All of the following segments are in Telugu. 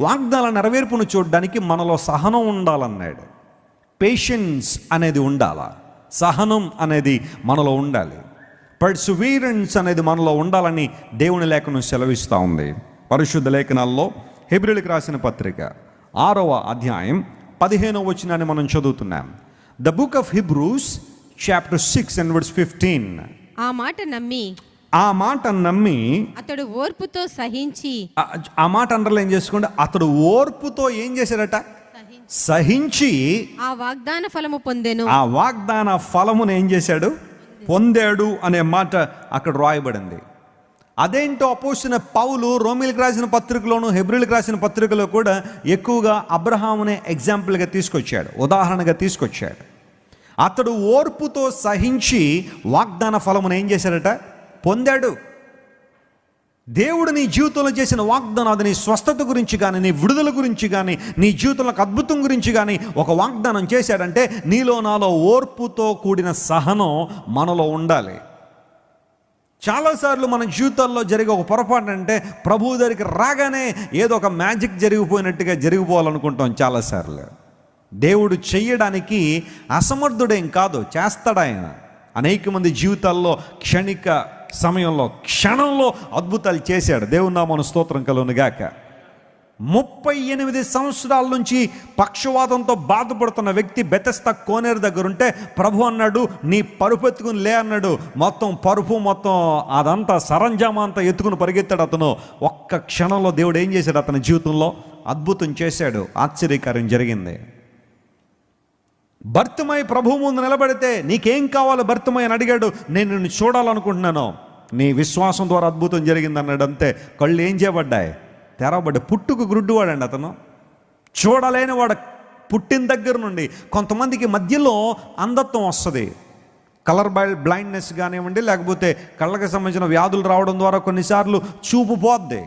వాగ్దానాల నెరవేర్పును చూడడానికి మనలో సహనం ఉండాలన్నాడు. పేషెన్స్ అనేది ఉండాలా, సహనం అనేది మనలో ఉండాలి, పర్సువీరెన్స్ అనేది మనలో ఉండాలని దేవుని లేఖనం సెలవిస్తూ ఉంది. పరిశుద్ధ లేఖనాల్లో హెబ్రీయులకు రాసిన పత్రిక 6వ అధ్యాయం 15వ వచనాన్ని మనం చదువుతున్నాం. The book of Hebrews chapter 6 and verse 15. ఆ మాట నమ్మి అతడు ఓర్పుతో సహించి, ఆ మాట అండర్లైన్ చేసుకోండి, అతడు ఓర్పుతో ఏం చేశాడట? సహించి ఆ వాగ్దాన ఫలము పొందెను. ఆ వాగ్దాన ఫలమును ఏం చేశాడు? పొందాడు అనే మాట అక్కడ రాయబడింది. అదేంటో అపోస్తలుడైన పౌలు రోమీయులకు రాసిన పత్రికలోను హెబ్రీయులకు రాసిన పత్రికలో కూడా ఎక్కువగా అబ్రహామునే ఎగ్జాంపుల్గా తీసుకొచ్చాడు, ఉదాహరణగా తీసుకొచ్చాడు. అతడు ఓర్పుతో సహించి వాగ్దాన ఫలమును ఏం చేశాడట? పొందాడు. దేవుడు నీ జీవితంలో చేసిన వాగ్దానం, అది నీ స్వస్థత గురించి కానీ, నీ విడుదల గురించి కానీ, నీ జీవితంలో అద్భుతం గురించి కానీ ఒక వాగ్దానం చేశాడంటే నీలో నాలో ఓర్పుతో కూడిన సహనం మనలో ఉండాలి. చాలాసార్లు మన జీవితాల్లో జరిగే ఒక పొరపాటు అంటే ప్రభువు దగ్గరికి రాగానే ఏదో ఒక మ్యాజిక్ జరిగిపోయినట్టుగా జరిగిపోవాలనుకుంటాం. చాలాసార్లు దేవుడు చెయ్యడానికి అసమర్థుడేం కాదు, చేస్తాడు ఆయన. అనేక మంది జీవితాల్లో క్షణిక సమయంలో క్షణంలో అద్భుతాలు చేశాడు. దేవుని నామమున స్తోత్రం కలుగును గాక. 38 సంవత్సరాల నుంచి పక్షవాతంతో బాధపడుతున్న వ్యక్తి బెతెస్దా కోనేరు దగ్గర ఉంటే ప్రభు అన్నాడు, నీ పరుపు ఎత్తుకుని లే అన్నాడు. పరుపు మొత్తం అదంతా సరంజామా అంతా ఎత్తుకుని పరిగెత్తాడు అతను. ఒక్క క్షణంలో దేవుడు ఏం చేశాడు? అతని జీవితంలో అద్భుతం చేశాడు, ఆశ్చర్యకార్యం జరిగింది. భర్తమై ప్రభు ముందు నిలబడితే నీకేం కావాలో భర్తమై అని అడిగాడు. నేను నిన్ను చూడాలనుకుంటున్నాను, నీ విశ్వాసం ద్వారా అద్భుతం జరిగింది అన్నాడు. అంతే, కళ్ళు ఏం చేయబడ్డాయి? తెరవబడ్డ. పుట్టుకు గుడ్డివాడండి అతను, చూడలేని వాడు. పుట్టిన దగ్గర నుండి కొంతమందికి మధ్యలో అంధత్వం వస్తుంది, కలర్ బ్లైండ్నెస్ కానివ్వండి, లేకపోతే కళ్ళకి సంబంధించిన వ్యాధులు రావడం ద్వారా కొన్నిసార్లు చూపు పోద్ది.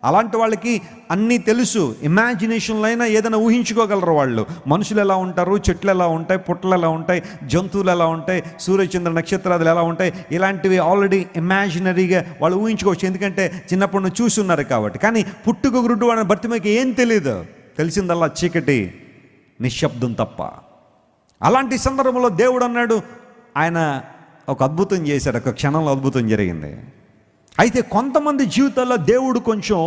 అలాంటి వాళ్ళకి అన్నీ తెలుసు, ఇమాజినేషన్లో అయినా ఏదైనా ఊహించుకోగలరు వాళ్ళు. మనుషులు ఎలా ఉంటారు, చెట్లు ఎలా ఉంటాయి, పుట్టలు ఎలా ఉంటాయి, జంతువులు ఎలా ఉంటాయి, సూర్యచంద్ర నక్షత్రాలు ఎలా ఉంటాయి, ఇలాంటివి ఆల్రెడీ ఇమాజినరీగా వాళ్ళు ఊహించుకోవచ్చు, ఎందుకంటే చిన్నప్పటి నుంచి చూసి ఉన్నారు కాబట్టి. కానీ పుట్టుక గురుడు వాడిని భర్తమకి ఏం తెలియదు, తెలిసిందల్లా చీకటి, నిశ్శబ్దం తప్ప. అలాంటి సందర్భంలో దేవుడు అన్నాడు, ఆయన ఒక అద్భుతం చేశాడు, ఒక క్షణంలో అద్భుతం జరిగింది. అయితే కొంతమంది జీవితాల్లో దేవుడు కొంచెం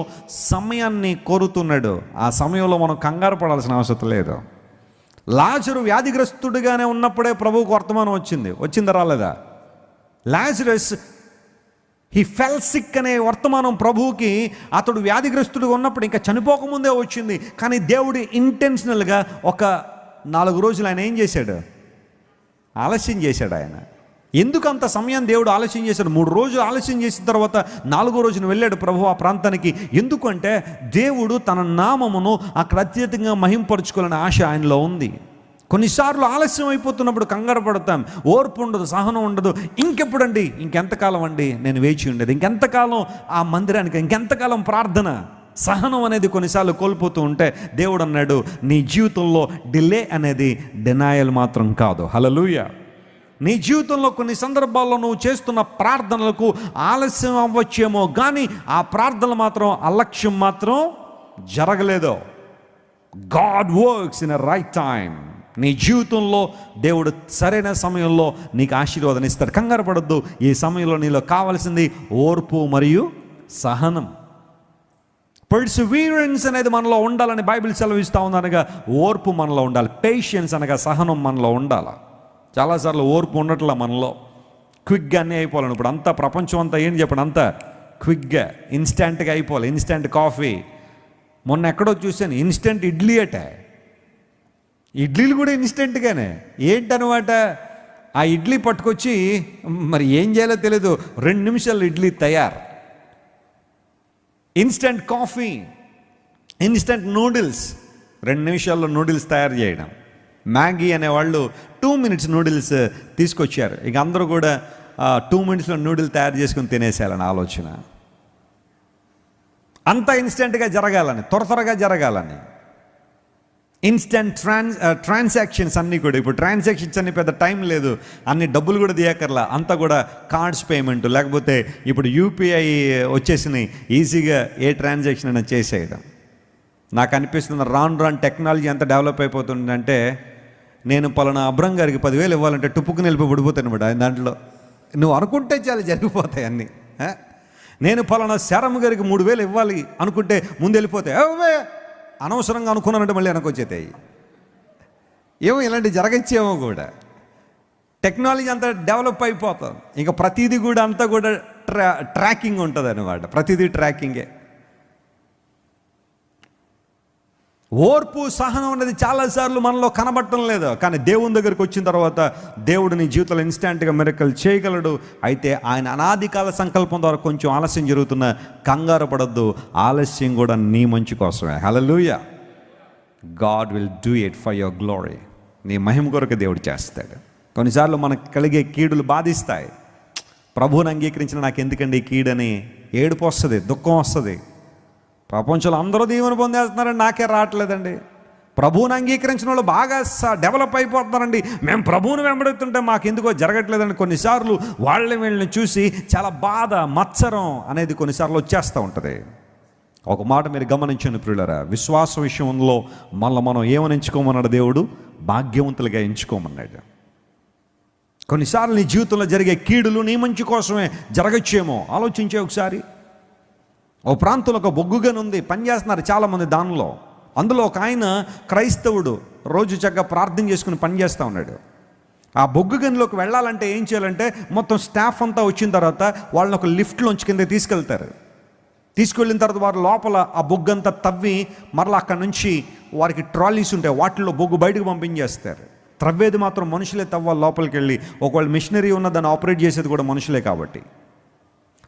సమయాన్ని కోరుతున్నాడు. ఆ సమయంలో మనం కంగారు పడాల్సిన అవసరం లేదు. లాజరు వ్యాధిగ్రస్తుడిగానే ఉన్నప్పుడే ప్రభువుకు వర్తమానం వచ్చిందా రాలేదా? లాజరస్ హీ ఫెల్ సిక్ అనే వర్తమానం ప్రభువుకి అతడు వ్యాధిగ్రస్తుడిగా ఉన్నప్పుడు ఇంకా చనిపోకముందే వచ్చింది. కానీ దేవుడు ఇంటెన్షనల్గా ఒక 4 రోజులు ఆయన ఏం చేశాడు? ఆలస్యం చేశాడు. ఆయన ఎందుకు అంత సమయం దేవుడు ఆలస్యం చేశాడు? 3 రోజులు ఆలస్యం చేసిన తర్వాత 4వ రోజున వెళ్ళాడు ప్రభు ఆ ప్రాంతానికి. ఎందుకంటే దేవుడు తన నామమును అక్కడ అత్యధికంగా మహింపరుచుకోవాలనే ఆశ ఆయనలో ఉంది. కొన్నిసార్లు ఆలస్యం అయిపోతున్నప్పుడు కంగారు పడతాం, ఓర్పు ఉండదు, సహనం ఉండదు. ఇంకెప్పుడండి, ఇంకెంతకాలం అండి నేను వేచి ఉండేది, ఇంకెంతకాలం ఆ మందిరానికి, ఇంకెంతకాలం ప్రార్థన. సహనం అనేది కొన్నిసార్లు కోల్పోతూ ఉంటే దేవుడు అన్నాడు, నీ జీవితంలో డిలే అనేది డినాయల్ మాత్రం కాదు. హల్లెలూయా. నీ జీవితంలో కొన్ని సందర్భాల్లో నువ్వు చేస్తున్న ప్రార్థనలకు ఆలస్యం అవ్వచ్చేమో, కానీ ఆ ప్రార్థనలు మాత్రం అలక్ష్యం మాత్రం జరగలేదు. God works in a right time. నీ జీవితంలో దేవుడు సరైన సమయంలో నీకు ఆశీర్వాదం ఇస్తాడు. కంగారు పడొద్దు. ఈ సమయంలో నీలో కావాల్సింది ఓర్పు మరియు సహనం. పర్సివీరెన్స్ అనేది మనలో ఉండాలని బైబిల్ సెలవిస్తూ ఉంది. అనగా ఓర్పు మనలో ఉండాలి, పేషెన్స్ అనగా సహనం మనలో ఉండాలి. చాలాసార్లు ఓర్పు ఉండట్లా మనలో, క్విక్గా అన్నీ అయిపోవాలి. ఇప్పుడు అంతా ప్రపంచం అంతా ఏంటి చెప్పండి, అంతా క్విక్గా ఇన్స్టెంట్గా అయిపోవాలి. ఇన్స్టెంట్ కాఫీ, మొన్న ఎక్కడో చూశాను ఇన్స్టెంట్ ఇడ్లీ అట. ఇడ్లీలు కూడా ఇన్స్టెంట్గానే. ఏంటనమాట, ఆ ఇడ్లీ పట్టుకొచ్చి మరి ఏం చేయాలో తెలియదు, 2 నిమిషాలు ఇడ్లీ తయారు. ఇన్స్టెంట్ కాఫీ, ఇన్స్టెంట్ నూడిల్స్, 2 నిమిషాల్లో నూడిల్స్ తయారు చేయడం. మ్యాగీ అనేవాళ్ళు 2 minutes నూడిల్స్ తీసుకొచ్చారు. ఇక అందరూ కూడా 2 minutesలో నూడిల్ తయారు చేసుకుని తినేసేయాలని ఆలోచన. అంతా ఇన్స్టెంట్గా జరగాలని, త్వరగా జరగాలని. ఇన్స్టెంట్ ట్రాన్సాక్షన్స్ అన్నీ కూడా. ఇప్పుడు ట్రాన్సాక్షన్స్ అన్ని పెద్ద టైం లేదు, అన్ని డబ్బులు కూడా తీయకర్లా, అంతా కూడా కార్డ్స్ పేమెంట్, లేకపోతే ఇప్పుడు యూపీఐ వచ్చేసినాయి, ఈజీగా ఏ ట్రాన్సాక్షన్ అయినా చేసేయడం. నాకు అనిపిస్తుంది రాను రాను టెక్నాలజీ ఎంత డెవలప్ అయిపోతుందంటే, నేను పలానా అబ్రం గారికి 10,000 ఇవ్వాలంటే టుప్పుకు నిలిపి పడిపోతాను బిడ్డ ఆయన దాంట్లో. నువ్వు అనుకుంటే చాలా జరిగిపోతాయి అన్నీ. నేను పలానా శరమ్ గారికి 3,000 ఇవ్వాలి అనుకుంటే ముందు వెళ్ళిపోతాయి. అవే అనవసరంగా అనుకున్నానంటే మళ్ళీ వెనకొచ్చేతాయి. ఏమో ఇలాంటి జరగచ్చేమో కూడా. టెక్నాలజీ అంతా డెవలప్ అయిపోతుంది. ఇంకా ప్రతిదీ కూడా అంతా కూడా ట్రాకింగ్ ఉంటుంది అన్నమాట. ప్రతిదీ ట్రాకింగే. ఓర్పు సహనం అనేది చాలాసార్లు మనలో కనబడటం లేదు. కానీ దేవుని దగ్గరికి వచ్చిన తర్వాత దేవుడు నీ జీవితంలో ఇన్స్టాంట్గా మిరకల్ చేయగలడు. అయితే ఆయన అనాది కాల సంకల్పం ద్వారా కొంచెం ఆలస్యం జరుగుతున్న కంగారు పడద్దు. ఆలస్యం కూడా నీ మంచి కోసమే. Hallelujah. God will do it for your glory. నీ మహిమ కొరకు దేవుడు చేస్తాడు. కొన్నిసార్లు మనకు కలిగే కీడులు బాధిస్తాయి. ప్రభువుని అంగీకరించిన నాకు ఎందుకండి ఈ కీడని ఏడుపు వస్తుంది, దుఃఖం వస్తుంది. ప్రపంచంలో అందరూ దీవెన పొందేస్తున్నారండి, నాకే రావట్లేదండి. ప్రభువుని అంగీకరించిన వాళ్ళు బాగా డెవలప్ అయిపోతున్నారండి, మేము ప్రభువుని వెంబడుతుంటే మాకు ఎందుకో జరగట్లేదండి. కొన్నిసార్లు వీళ్ళని చూసి చాలా బాధ, మత్సరం అనేది కొన్నిసార్లు వచ్చేస్తూ ఉంటుంది. ఒక మాట మీరు గమనించండి ప్రియులారా, విశ్వాస విషయంలో మనం ఏమని ఎంచుకోమన్నాడు దేవుడు? భాగ్యవంతులుగా ఎంచుకోమన్నాడు. కొన్నిసార్లు నీ జీవితంలో జరిగే కీడులు నీ మంచి కోసమే జరగచ్చేమో. ఆలోచించే ఒకసారి. ఓ ప్రాంతంలో ఒక బొగ్గుగని ఉంది, పనిచేస్తున్నారు చాలామంది దానిలో. అందులో ఒక ఆయన క్రైస్తవుడు, రోజు చక్కగా ప్రార్థన చేసుకుని పనిచేస్తూ ఉన్నాడు. ఆ బొగ్గుగనిలోకి వెళ్ళాలంటే ఏం చేయాలంటే, మొత్తం స్టాఫ్ అంతా వచ్చిన తర్వాత వాళ్ళని ఒక లిఫ్ట్లోంచి కింద తీసుకెళ్తారు. తీసుకెళ్ళిన తర్వాత వారి లోపల ఆ బొగ్గు అంతా తవ్వి మరలా అక్కడ నుంచి వారికి ట్రాలీస్ ఉంటాయి, వాటిల్లో బొగ్గు బయటకు పంపించేస్తారు. త్రవ్వేది మాత్రం మనుషులే తవ్వాలి లోపలికి వెళ్ళి. ఒకవేళ మిషనరీ ఉన్న దాన్ని ఆపరేట్ చేసేది కూడా మనుషులే కాబట్టి.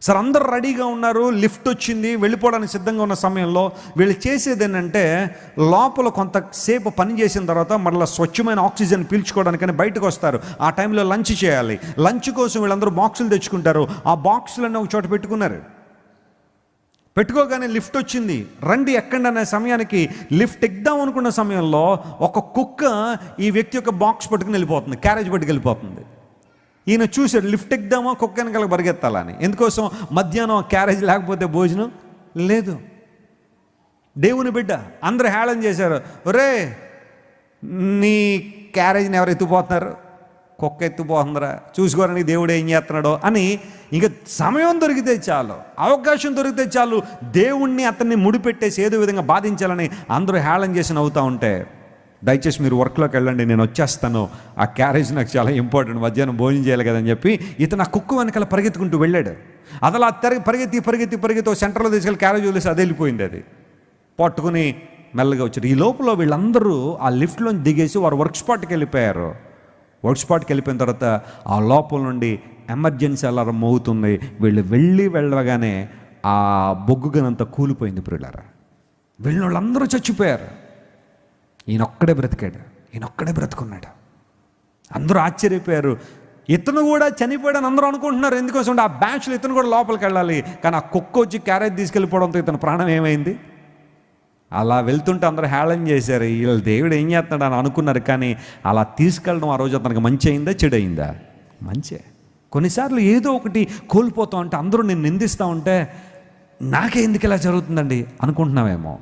సార్ అందరూ రెడీగా ఉన్నారు, లిఫ్ట్ వచ్చింది, వెళ్ళిపోవడానికి సిద్ధంగా ఉన్న సమయంలో వీళ్ళు చేసేది ఏంటంటే, లోపల కొంతసేపు పని చేసిన తర్వాత మరలా స్వచ్ఛమైన ఆక్సిజన్ పీల్చుకోవడానికని బయటకు వస్తారు. ఆ టైంలో లంచ్ చేయాలి. లంచ్ కోసం వీళ్ళందరూ బాక్సులు తెచ్చుకుంటారు. ఆ బాక్సులన్నీ ఒక చోట పెట్టుకున్నారు. పెట్టుకోగానే లిఫ్ట్ వచ్చింది, రండి ఎక్కండి అనే సమయానికి లిఫ్ట్ ఎక్కుదాం అనుకున్న సమయంలో ఒక కుక్క ఈ వ్యక్తి యొక్క బాక్స్ పట్టుకుని వెళ్ళిపోతుంది, క్యారేజ్ పట్టుకు వెళ్ళిపోతుంది. ఈయన చూశాడు, లిఫ్ట్ ఎక్కుదామో కుక్క వెనకాల పరిగెత్తాలని. ఎందుకోసం? మధ్యాహ్నం క్యారేజ్ లేకపోతే భోజనం లేదు. దేవుని బిడ్డ అందరూ హేళన చేశారు, ఒరే నీ క్యారేజ్ని ఎవరు ఎత్తుపోతున్నారు? కుక్క ఎత్తుపోతుందిరా, చూసుకోరని దేవుడు ఏం చేస్తున్నాడో అని. ఇంకా సమయం దొరికితే చాలు, అవకాశం దొరికితే చాలు దేవుణ్ణి అతన్ని ముడిపెట్టేసి ఏదో విధంగా బాధించాలని అందరూ హేళన చేసి నవ్వుతూ ఉంటే, దయచేసి మీరు వర్క్లోకి వెళ్ళండి, నేను వచ్చేస్తాను, ఆ క్యారేజ్ నాకు చాలా ఇంపార్టెంట్, మధ్యాహ్నం భోజనం చేయాలి కదని చెప్పి ఇతను ఆ కుక్క వెనకాల పరిగెత్తుకుంటూ వెళ్ళాడు. అదలా పరిగెత్తి సెంటర్లో తీసుకెళ్ళి క్యారేజ్ వదిలేసి అది వెళ్ళిపోయింది. అది పట్టుకుని మెల్లగా వచ్చారు. ఈ లోపల వీళ్ళందరూ ఆ లిఫ్ట్లోంచి దిగేసి వారు వర్క్ స్పాట్కి వెళ్ళిపోయారు. వర్క్ స్పాట్కి వెళ్ళిపోయిన తర్వాత ఆ లోపల నుండి ఎమర్జెన్సీ అలారం మోగుతుంది. వీళ్ళు వెళ్ళగానే ఆ బొగ్గుగనంతా కూలిపోయింది. ప్రియులారా, వెళ్ళిన వాళ్ళందరూ చచ్చిపోయారు. ఈయనొక్కడే బ్రతికాడు, ఈయనొక్కడే బ్రతుకున్నాడు. అందరూ ఆశ్చర్యపోయారు. ఇతను కూడా చనిపోయాడని అందరూ అనుకుంటున్నారు. ఎందుకోసం? ఆ బ్యాచ్లో ఇతను కూడా లోపలికి వెళ్ళాలి. కానీ ఆ కుక్క వచ్చి క్యారేజ్ తీసుకెళ్ళిపోవడంతో ఇతను ప్రాణం ఏమైంది? అలా వెళ్తుంటే అందరూ హేళన చేశారు, వీళ్ళ దేవుడు ఏం చేస్తున్నాడు అని అనుకున్నారు. కానీ అలా తీసుకెళ్ళడం ఆ రోజు అతనికి మంచి అయిందా, చెడు అయిందా? మంచే. కొన్నిసార్లు ఏదో ఒకటి కోల్పోతాం అంటే అందరూ నేను నిందిస్తూ ఉంటే నాకే ఎందుకు ఇలా జరుగుతుందండి అనుకుంటున్నావేమో.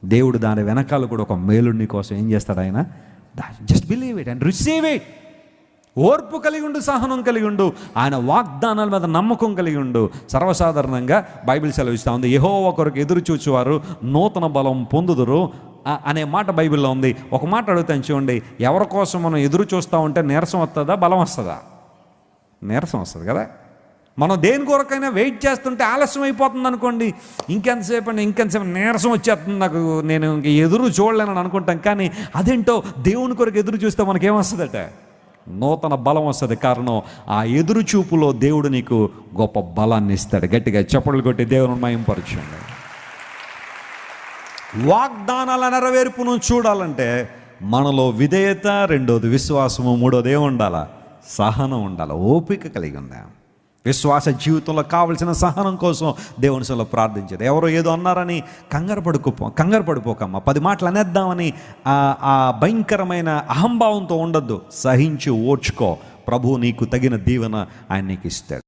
దేవుడు దాని వెనకాల కూడా ఒక మేలుని కోసం ఏం చేస్తాడు ఆయన? Just believe it and receive it. ఓర్పు కలిగి ఉండు, సహనం కలిగి ఉండు, ఆయన వాగ్దానాల మీద నమ్మకం కలిగి ఉండు. సర్వసాధారణంగా బైబిల్ సెలవిస్తూ ఉంది, యెహోవా కొరకు ఎదురు చూచువారు నూతన బలం పొందుదురు అనే మాట బైబిల్లో ఉంది. ఒక మాట అడుగుతాను చూడండి, ఎవరి కోసం మనం ఎదురు చూస్తూ ఉంటే నీరసం వస్తుందా, బలం వస్తుందా? నీరసం వస్తుంది కదా. మనం దేని కొరకైనా వెయిట్ చేస్తుంటే ఆలస్యం అయిపోతుంది అనుకోండి, ఇంకెంతసేపు నీరసం వచ్చేస్తుంది, నాకు నేను ఇంక ఎదురు చూడలేనని అనుకుంటాం. కానీ అదేంటో దేవుని కొరకు ఎదురు చూస్తే మనకేమొస్తుందట? నూతన బలం వస్తుంది. కారణం ఆ ఎదురు చూపులో దేవుడు నీకు గొప్ప బలాన్ని ఇస్తాడు. గట్టిగా చప్పట్లు కొట్టి దేవుని మహిమపరచండి. వాగ్దానాల నెరవేర్పును చూడాలంటే మనలో విధేయత, రెండోది విశ్వాసము, మూడోది ఏముండాలా? సహనం ఉండాలి, ఓపిక కలిగి ఉందా. విశ్వాస జీవితంలో కావలసిన సహనం కోసం దేవుని సన్నిధిలో ప్రార్థించేది. ఎవరో ఏదో అన్నారని కంగారు పడిపోకమ్మా. 10 మాటలు అనేద్దామని ఆ భయంకరమైన అహంభావంతో ఉండొద్దు. సహించి ఓర్చుకో. ప్రభువు నీకు తగిన దీవెన ఆయన నీకు ఇస్తాడు.